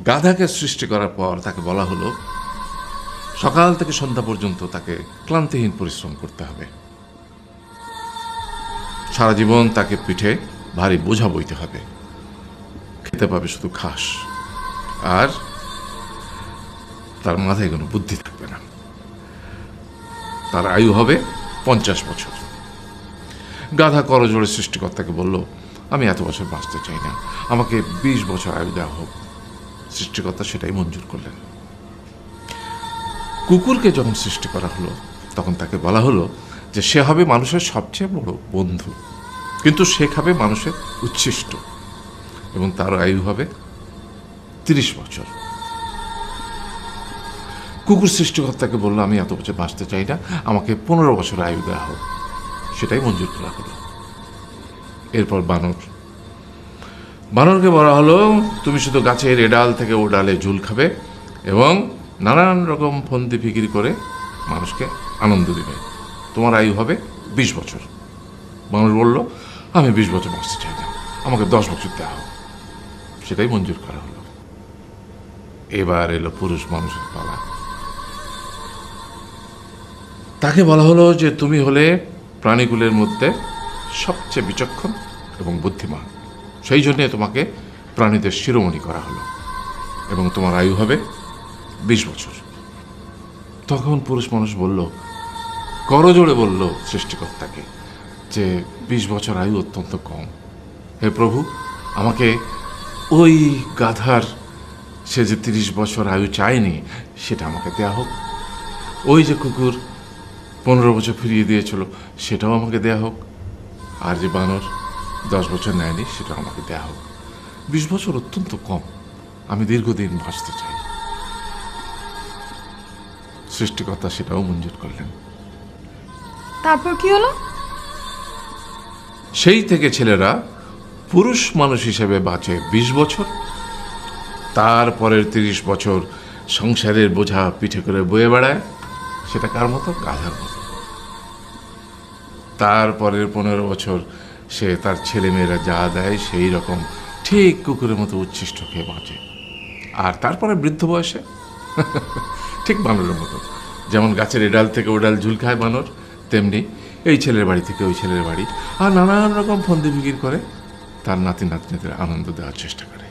গাধাকে সৃষ্টি করার পর তাকে বলা হলো সকাল থেকে সন্ধ্যা পর্যন্ত তাকে ক্লান্তিহীন পরিশ্রম করতে হবে, সারা জীবন তাকে পিঠে ভারী বোঝা বইতে হবে, খেতে পাবে শুধু ঘাস, আর তার মাথায় কোনো বুদ্ধি থাকবে না। তার আয়ু হবে 50 বছর। গাধা করজোড়ে সৃষ্টিকর্তাকে বলল, আমি এত বছর বাঁচতে চাই না, আমাকে 20 বছর আয়ু দেওয়া হোক। সৃষ্টিকর্তা সেটাই মঞ্জুর করলেন। কুকুরকে যখন সৃষ্টি করা হলো তখন তাকে বলা হলো যে সে হবে মানুষের সবচেয়ে বড় বন্ধু, কিন্তু সে খাবে মানুষের উচ্ছিষ্ট, এবং তার আয়ু হবে 30 বছর। কুকুর সৃষ্টিকর্তাকে বলল, আমি এত বছর বাঁচতে চাই না, আমাকে 15 বছর আয়ু দেওয়া হোক। সেটাই মঞ্জুর করা হলো। এরপর বানরকে বলা হলো, তুমি শুধু গাছের এ ডাল থেকে ও ডালে ঝুল খাবে এবং নানান রকম ফন্দি ফিকির করে মানুষকে আনন্দ দিবে, তোমার আয়ু হবে 20 বছর। বানর বলল, আমি 20 বছর বাঁচতে চাই না, আমাকে 10 বছর দেওয়া হোক। সেটাই মঞ্জুর করা হলো। এবার এলো পুরুষ মানুষের পালা। তাকে বলা হলো যে তুমি হলে প্রাণীকুলের মধ্যে সবচেয়ে বিচক্ষণ এবং বুদ্ধিমান, সেই জন্যে তোমাকে প্রাণীদের শিরোমণি করা হলো এবং তোমার আয়ু হবে 20 বছর। তখন পুরুষ মানুষ বলল, করজোড়ে বলল সৃষ্টিকর্তাকে যে 20 বছর আয়ু অত্যন্ত কম, হে প্রভু, আমাকে ওই গাধার সে যে 30 বছর আয়ু চায়নি সেটা আমাকে দেয়া হোক, ওই যে কুকুর 15 বছর ফিরিয়ে দিয়েছিল সেটাও আমাকে দেয়া হোক, আর যে বানর 10 বছর নেয়নি সেটাও আমাকে দেয়া হোক। 20 বছর অত্যন্ত কম, আমি দীর্ঘদিন বাঁচতে চাই। সৃষ্টিকর্তা সেটাও মঞ্জুর করলেন। তারপর কি হলো? সেই থেকে ছেলেরা পুরুষ মানুষ হিসেবে বাঁচে 20 বছর, তারপরের 30 বছর সংসারের বোঝা পিঠে করে বয়ে বেড়ায়, সেটা কার মতো? গাধার মতো। তারপরের 15 বছর সে তার ছেলেমেয়েরা যা দেয় সেই রকম ঠিক কুকুরের মতো উচ্ছিষ্ট খেয়ে বাঁচে। আর তারপরে বৃদ্ধ বয়সে ঠিক বানরের মতো, যেমন গাছের এডাল থেকে ওডাল ঝুল খায় বানর, তেমনি এই ছেলের বাড়ি থেকে ওই ছেলের বাড়ি, আর নানান রকম ফন্দি ফিকির করে তার নাতি নাতনিদের আনন্দ দেওয়ার চেষ্টা করে।